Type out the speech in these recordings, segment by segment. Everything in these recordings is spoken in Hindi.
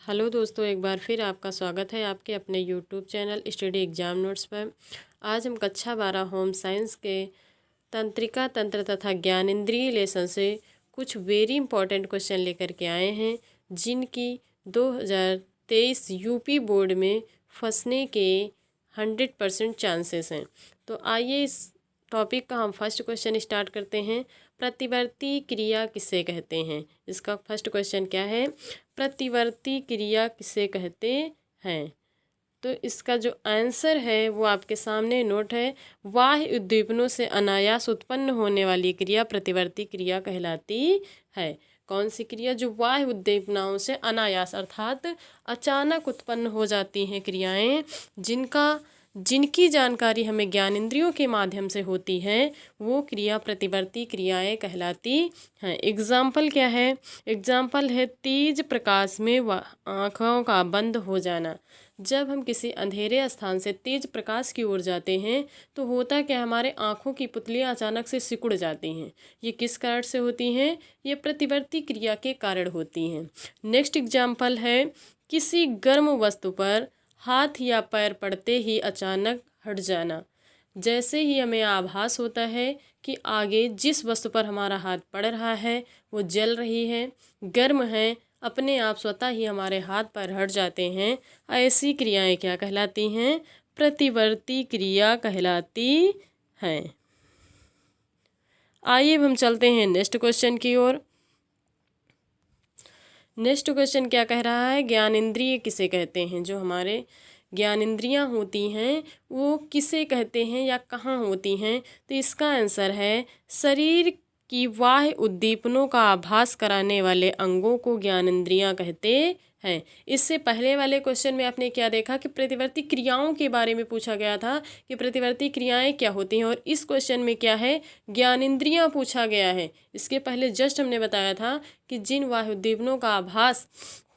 हेलो दोस्तों, एक बार फिर आपका स्वागत है आपके अपने YouTube channel study exam notes पर। आज हम कक्षा 12 होम साइंस के तंत्रिका तंत्र तथा ज्ञानेंद्रिय लेसन से कुछ वेरी इंपॉर्टेंट क्वेश्चन लेकर के आए हैं, जिनकी 2023 यूपी बोर्ड में फंसने के 100% चांसेस हैं। तो आइए इस टॉपिक का हम फर्स्ट क्वेश्चन स्टार्ट करते हैं। प्रतिवर्ती क्रिया किसे कहते हैं? इसका फर्स्ट क्वेश्चन क्या है? प्रतिवर्ती क्रिया किसे कहते हैं? तो इसका जो आंसर है वो आपके सामने नोट है। बाह्य उद्दीपनों से अनायास उत्पन्न होने वाली क्रिया प्रतिवर्ती क्रिया कहलाती है। कौन सी क्रिया? जो बाह्य उद्दीपनाओं से अनायास अर्थात अचानक उत्पन्न हो जाती हैं क्रियाएं, जिनकी जानकारी हमें ज्ञानेंद्रियों के माध्यम से होती है, वो क्रिया प्रतिवर्ती क्रियाएं कहलाती हैं। एग्जाम्पल क्या है? एग्जाम्पल है तेज प्रकाश में आँखों का बंद हो जाना। जब हम किसी अंधेरे स्थान से तेज प्रकाश की ओर जाते हैं तो होता क्या, हमारे आँखों की पुतलियाँ अचानक से सिकुड़ जाती हैं। ये किस कारण से होती हैं? ये प्रतिवर्ती क्रिया के कारण होती हैं। नेक्स्ट एग्जाम्पल है किसी गर्म वस्तु पर हाथ या पैर पड़ते ही अचानक हट जाना। जैसे ही हमें आभास होता है कि आगे जिस वस्तु पर हमारा हाथ पड़ रहा है वो जल रही है, गर्म है, अपने आप स्वतः ही हमारे हाथ पैर हट जाते हैं। ऐसी क्रियाएं क्या कहलाती हैं? प्रतिवर्ती क्रिया कहलाती हैं। आइए हम चलते हैं नेक्स्ट क्वेश्चन की ओर। नेक्स्ट क्वेश्चन क्या कह रहा है? ज्ञानेंद्रिय किसे कहते हैं? जो हमारे ज्ञानेंद्रियां होती हैं वो किसे कहते हैं या कहाँ होती हैं? तो इसका आंसर है शरीर की बाह्य उद्दीपनों का आभास कराने वाले अंगों को ज्ञानेंद्रियां कहते हैं। इससे पहले वाले क्वेश्चन में आपने क्या देखा कि प्रतिवर्ती क्रियाओं के बारे में पूछा गया था कि प्रतिवर्ती क्रियाएं क्या होती हैं, और इस क्वेश्चन में क्या है? ज्ञानेंद्रियां पूछा गया है। इसके पहले जस्ट हमने बताया था कि जिन बाह्य उद्दीपनों का आभास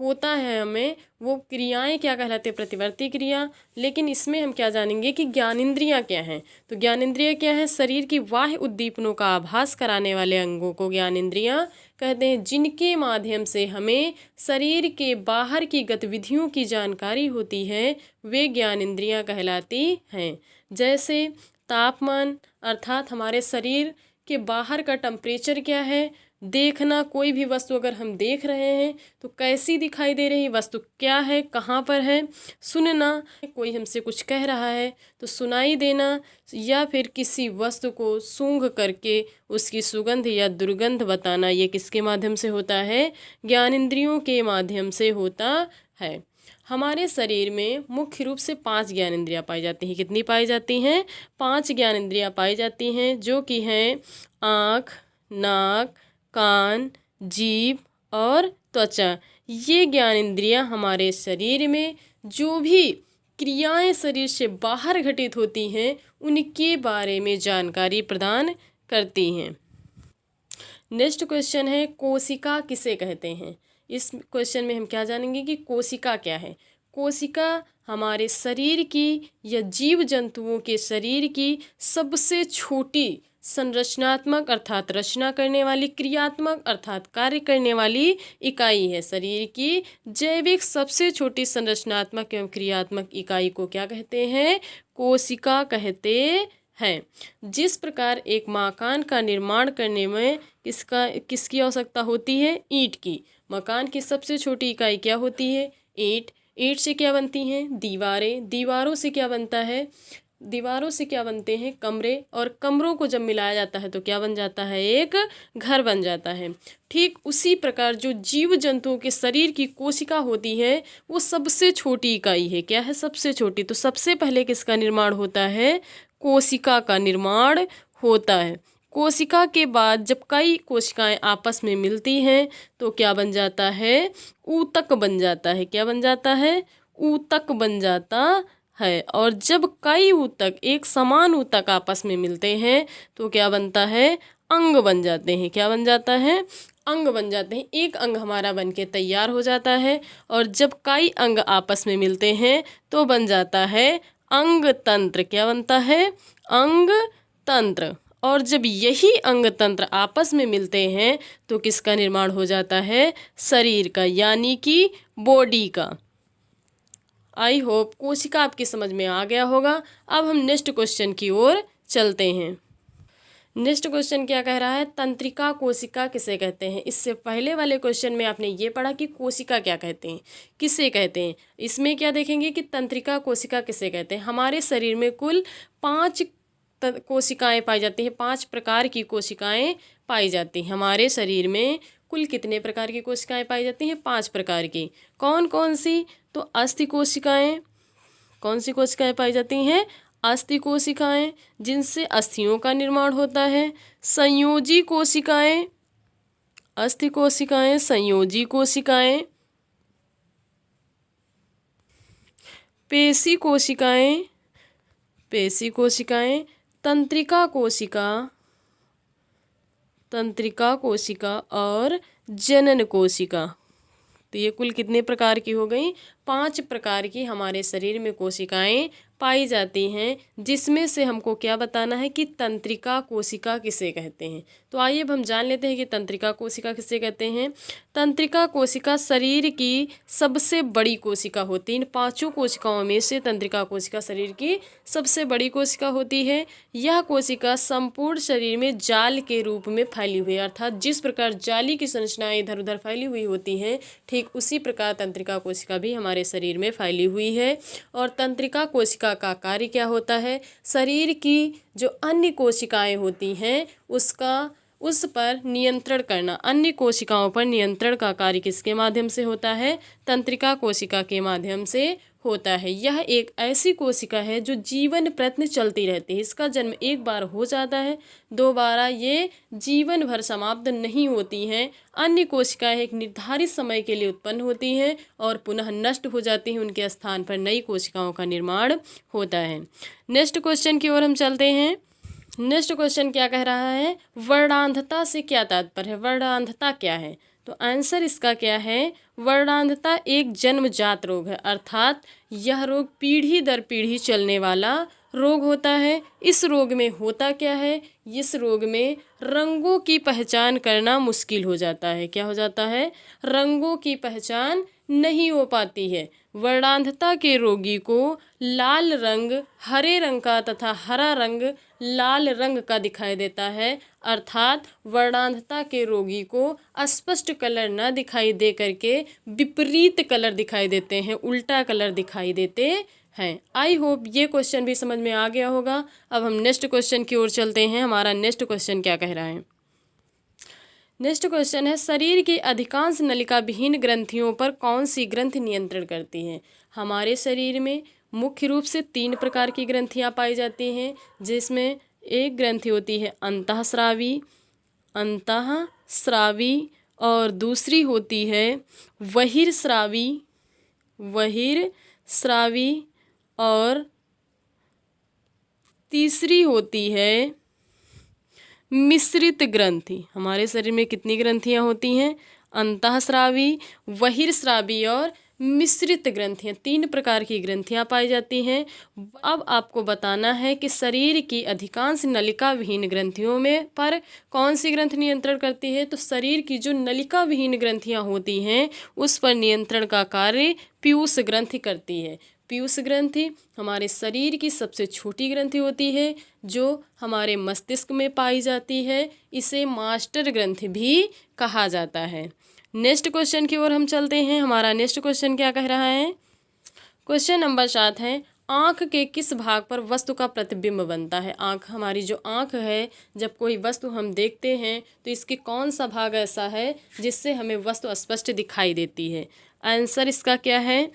होता है हमें, वो क्रियाएं क्या कहलाती है? प्रतिवर्ती क्रिया। लेकिन इसमें हम क्या जानेंगे कि ज्ञानेंद्रियां क्या हैं। तो ज्ञानेंद्रिय क्या है? शरीर की बाह्य उद्दीपनों का आभास कराने वाले अंगों को ज्ञानेंद्रियां कहते हैं, जिनके माध्यम से हमें शरीर के बाहर की गतिविधियों की जानकारी होती है, वे ज्ञानेंद्रियां कहलाती हैं। जैसे तापमान अर्थात हमारे शरीर के बाहर का टेम्परेचर क्या है, देखना, कोई भी वस्तु अगर हम देख रहे हैं तो कैसी दिखाई दे रही वस्तु क्या है, कहाँ पर है। सुनना, कोई हमसे कुछ कह रहा है तो सुनाई देना, या फिर किसी वस्तु को सूंघ करके उसकी सुगंध या दुर्गंध बताना, ये किसके माध्यम से होता है? ज्ञानेंद्रियों के माध्यम से होता है। हमारे शरीर में मुख्य रूप से 5 ज्ञानेंद्रियाँ पाई जाती हैं। कितनी पाई जाती हैं? 5 ज्ञानेंद्रियाँ पाई जाती हैं, जो कि हैं आँख, नाक, कान, जीभ और त्वचा। ये ज्ञानेंद्रियाँ हमारे शरीर में जो भी क्रियाएं शरीर से बाहर घटित होती हैं उनके बारे में जानकारी प्रदान करती हैं। नेक्स्ट क्वेश्चन है कोशिका किसे कहते हैं? इस क्वेश्चन में हम क्या जानेंगे कि कोशिका क्या है। कोशिका हमारे शरीर की या जीव जंतुओं के शरीर की सबसे छोटी संरचनात्मक अर्थात रचना करने वाली, क्रियात्मक अर्थात कार्य करने वाली इकाई है। शरीर की जैविक सबसे छोटी संरचनात्मक एवं क्रियात्मक इकाई को क्या कहते हैं? कोशिका कहते हैं। जिस प्रकार एक मकान का निर्माण करने में किसकी आवश्यकता होती है? ईंट की। मकान की सबसे छोटी इकाई क्या होती है? ईंट। ईंट से क्या बनती हैं? दीवारें। दीवारों से क्या बनता है? दीवारों से क्या बनते हैं? कमरे। और कमरों को जब मिलाया जाता है तो क्या बन जाता है? एक घर बन जाता है। ठीक उसी प्रकार जो जीव जंतुओं के शरीर की कोशिका होती है वो सबसे छोटी इकाई है। क्या है? सबसे छोटी। तो सबसे पहले किसका निर्माण होता है? कोशिका का निर्माण होता है। कोशिका के बाद जब कई कोशिकाएं आपस में मिलती हैं तो क्या बन जाता है? ऊतक बन जाता है। क्या बन जाता है? ऊतक बन जाता है। और जब कई ऊतक, एक समान ऊतक आपस में मिलते हैं तो क्या बनता है? अंग बन जाते हैं। क्या बन जाता है? अंग बन जाते हैं। एक अंग हमारा बन के तैयार हो जाता है, और जब कई अंग आपस में मिलते हैं तो बन जाता है अंग तंत्र। क्या बनता है? अंग तंत्र। और जब यही अंग तंत्र आपस में मिलते हैं तो किसका निर्माण हो जाता है? शरीर का, यानी कि बॉडी का। आई होप कोशिका आपकी समझ में आ गया होगा। अब हम नेक्स्ट क्वेश्चन की ओर चलते हैं। नेक्स्ट क्वेश्चन क्या कह रहा है? तंत्रिका कोशिका किसे कहते हैं? इससे पहले वाले क्वेश्चन में आपने ये पढ़ा कि कोशिका क्या कहते हैं, किसे कहते हैं। इसमें क्या देखेंगे कि तंत्रिका कोशिका किसे कहते हैं। हमारे शरीर में कुल 5 कोशिकाएं पाई जाती हैं, 5 प्रकार की कोशिकाएं पाई जाती हैं। हमारे शरीर में कुल कितने प्रकार की कोशिकाएं पाई जाती हैं? 5 प्रकार की। कौन कौन सी? तो अस्थि कोशिकाएं। कौन सी कोशिकाएं पाई जाती हैं? अस्थि कोशिकाएं, जिनसे अस्थियों का निर्माण होता है। संयोजी कोशिकाएं, अस्थि कोशिकाएं, संयोजी कोशिकाएं, पेशी कोशिकाएं, पेशी कोशिकाएं, तंत्रिका कोशिका, तंत्रिका कोशिका और जनन कोशिका। तो ये कुल कितने प्रकार की हो गई? 5 प्रकार की हमारे शरीर में कोशिकाएं पाई जाती हैं, जिसमें से हमको क्या बताना है कि तंत्रिका कोशिका किसे कहते हैं। तो आइए अब हम जान लेते हैं कि तंत्रिका कोशिका किसे कहते हैं। तंत्रिका कोशिका शरीर की सबसे बड़ी कोशिका होती है। इन 5 कोशिकाओं में से तंत्रिका कोशिका शरीर की सबसे बड़ी कोशिका होती है। यह कोशिका संपूर्ण शरीर में जाल के रूप में फैली हुई है, अर्थात जिस प्रकार जाली की संरचनाएं इधर उधर फैली हुई होती हैं, ठीक उसी प्रकार तंत्रिका कोशिका भी हमारे शरीर में फैली हुई है। और तंत्रिका कोशिका का कार्य क्या होता है? शरीर की जो अन्य कोशिकाएं होती हैं उस पर नियंत्रण करना। अन्य कोशिकाओं पर नियंत्रण का कार्य किसके माध्यम से होता है? तंत्रिका कोशिका के माध्यम से होता है। यह एक ऐसी कोशिका है जो जीवन प्रयत्न चलती रहती है। इसका जन्म एक बार हो जाता है, दोबारा ये जीवन भर समाप्त नहीं होती हैं। अन्य कोशिकाएं एक निर्धारित समय के लिए उत्पन्न होती हैं और पुनः नष्ट हो जाती हैं। उनके स्थान पर नई कोशिकाओं का निर्माण होता है। नेक्स्ट क्वेश्चन की ओर हम चलते हैं। नेक्स्ट क्वेश्चन क्या कह रहा है? वर्णांधता से क्या तात्पर्य है? वर्णांधता क्या है? तो आंसर इसका क्या है? वर्णांधता एक जन्मजात रोग है, अर्थात यह रोग पीढ़ी दर पीढ़ी चलने वाला रोग होता है। इस रोग में होता क्या है? इस रोग में रंगों की पहचान करना मुश्किल हो जाता है। क्या हो जाता है? रंगों की पहचान नहीं हो पाती है। वर्णांधता के रोगी को लाल रंग हरे रंग का तथा हरा रंग लाल रंग का दिखाई देता है, अर्थात वर्णांधता के रोगी को अस्पष्ट कलर न दिखाई दे करके विपरीत कलर दिखाई देते हैं, उल्टा कलर दिखाई देते हैं। आई होप ये क्वेश्चन भी समझ में आ गया होगा। अब हम नेक्स्ट क्वेश्चन की ओर चलते हैं। हमारा नेक्स्ट क्वेश्चन क्या कह रहा है? नेक्स्ट क्वेश्चन है, शरीर की अधिकांश नलिका विहीन ग्रंथियों पर कौन सी ग्रंथि नियंत्रण करती है? हमारे शरीर में मुख्य रूप से 3 प्रकार की ग्रंथियां पाई जाती हैं, जिसमें एक ग्रंथि होती है अंतःस्रावी, अंतःस्रावी, और दूसरी होती है बहिर्स्रावी, बहिर्स्रावी, और तीसरी होती है मिश्रित ग्रंथि। हमारे शरीर में कितनी ग्रंथियां होती हैं? अंतःस्रावी, बहिर्स्रावी और मिश्रित ग्रंथियां। 3 प्रकार की ग्रंथियां पाई जाती हैं। अब आपको बताना है कि शरीर की अधिकांश नलिका विहीन ग्रंथियों में पर कौन सी ग्रंथि नियंत्रण करती है। तो शरीर की जो नलिका विहीन ग्रंथियां होती हैं उस पर नियंत्रण का कार्य पीयूष ग्रंथि करती है। पीयूष ग्रंथि हमारे शरीर की सबसे छोटी ग्रंथि होती है, जो हमारे मस्तिष्क में पाई जाती है। इसे मास्टर ग्रंथि भी कहा जाता है। नेक्स्ट क्वेश्चन की ओर हम चलते हैं। हमारा नेक्स्ट क्वेश्चन क्या कह रहा है? क्वेश्चन नंबर 7 है, आँख के किस भाग पर वस्तु का प्रतिबिंब बनता है? आँख, हमारी जो आँख है, जब कोई वस्तु हम देखते हैं तो इसके कौन सा भाग ऐसा है जिससे हमें वस्तु स्पष्ट दिखाई देती है? आंसर इसका क्या है?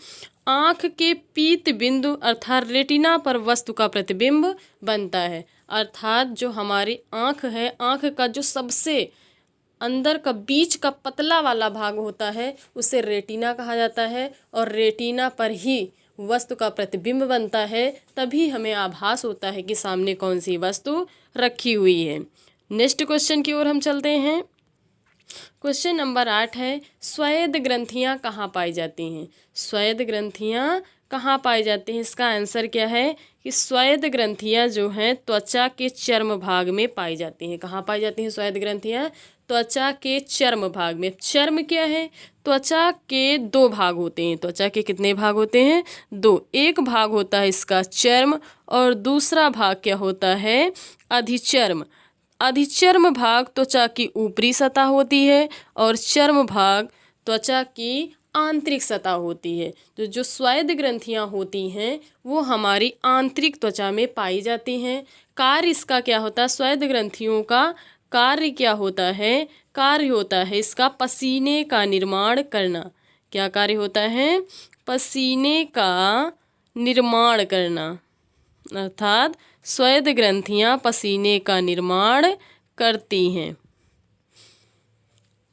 आँख के पीत बिंदु अर्थात रेटिना पर वस्तु का प्रतिबिंब बनता है। अर्थात जो हमारी आँख है, आँख का जो सबसे अंदर का बीच का पतला वाला भाग होता है उसे रेटिना कहा जाता है, और रेटिना पर ही वस्तु का प्रतिबिंब बनता है। तभी हमें आभास होता है कि सामने कौन सी वस्तु रखी हुई है। नेक्स्ट क्वेश्चन की ओर हम चलते हैं। क्वेश्चन नंबर 8 है, स्वेद ग्रंथियां कहाँ पाई जाती हैं? स्वेद ग्रंथियां कहाँ पाए जाते हैं? इसका आंसर क्या है कि स्वेद ग्रंथियाँ जो हैं त्वचा के चर्म भाग में पाई जाती हैं। कहाँ पाई जाती हैं स्वेद ग्रंथियाँ? त्वचा के चर्म भाग में। चर्म क्या है? त्वचा के दो भाग होते हैं। त्वचा के कितने भाग होते हैं? दो। एक भाग होता है इसका चर्म और दूसरा भाग क्या होता है? अधिचर्म। अधिचर्म भाग त्वचा की ऊपरी सतह होती है और चर्म भाग त्वचा की आंतरिक सतह होती है। तो जो स्वेद ग्रंथियां होती हैं वो हमारी आंतरिक त्वचा में पाई जाती हैं। कार्य इसका क्या होता है? स्वेद ग्रंथियों का कार्य क्या होता है? कार्य होता है इसका पसीने का निर्माण करना। क्या कार्य होता है? पसीने का निर्माण करना। अर्थात स्वेद ग्रंथियां पसीने का निर्माण करती हैं।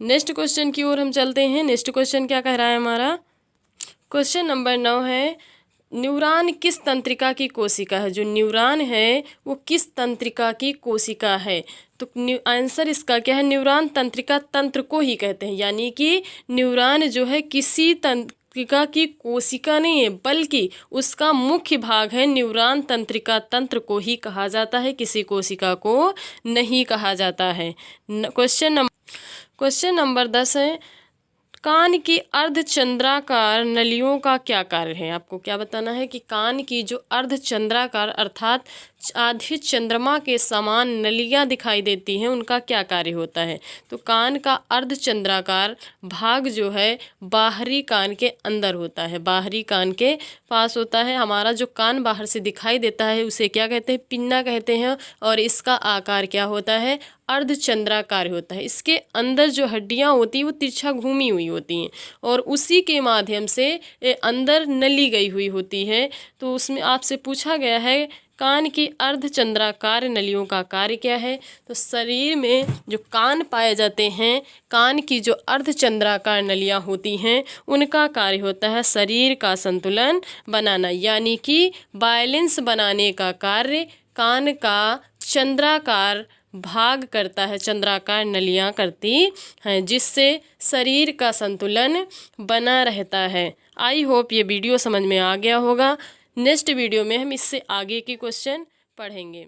नेक्स्ट क्वेश्चन की ओर हम चलते हैं। नेक्स्ट क्वेश्चन क्या कह रहा है हमारा? क्वेश्चन नंबर 9 है, न्यूरॉन किस तंत्रिका की कोशिका है? जो न्यूरॉन है वो किस तंत्रिका की कोशिका है? तो आंसर इसका क्या है? न्यूरॉन तंत्रिका तंत्र को ही कहते हैं, यानी कि न्यूरॉन जो है किसी तंत्रिका की कोशिका नहीं है बल्कि उसका मुख्य भाग है। न्यूरॉन तंत्रिका तंत्र को ही कहा जाता है, किसी कोशिका को नहीं कहा जाता है। क्वेश्चन नंबर 10 है, कान की अर्धचंद्राकार नलियों का क्या कार्य है? आपको क्या बताना है कि कान की जो अर्धचंद्राकार अर्थात आधे चंद्रमा के समान नलियां दिखाई देती हैं उनका क्या कार्य होता है? तो कान का अर्धचंद्राकार भाग जो है बाहरी कान के अंदर होता है, बाहरी कान के पास होता है। हमारा जो कान बाहर से दिखाई देता है उसे क्या कहते हैं? पिन्ना कहते हैं। और इसका आकार क्या होता है? अर्धचंद्राकार होता है। इसके अंदर जो हड्डियां होती हैं वो तिरछा घूमी हुई होती हैं और उसी के माध्यम से अंदर नली गई हुई होती है। तो उसमें आपसे पूछा गया है कान की अर्धचंद्राकार नलियों का कार्य क्या है? तो शरीर में जो कान पाए जाते हैं, कान की जो अर्धचंद्राकार नलियां होती हैं उनका कार्य होता है शरीर का संतुलन बनाना, यानी कि बैलेंस बनाने का कार्य कान का चंद्राकार भाग करता है, चंद्राकार नलियां करती हैं, जिससे शरीर का संतुलन बना रहता है। आई होप ये वीडियो समझ में आ गया होगा। नेक्स्ट वीडियो में हम इससे आगे के क्वेश्चन पढ़ेंगे।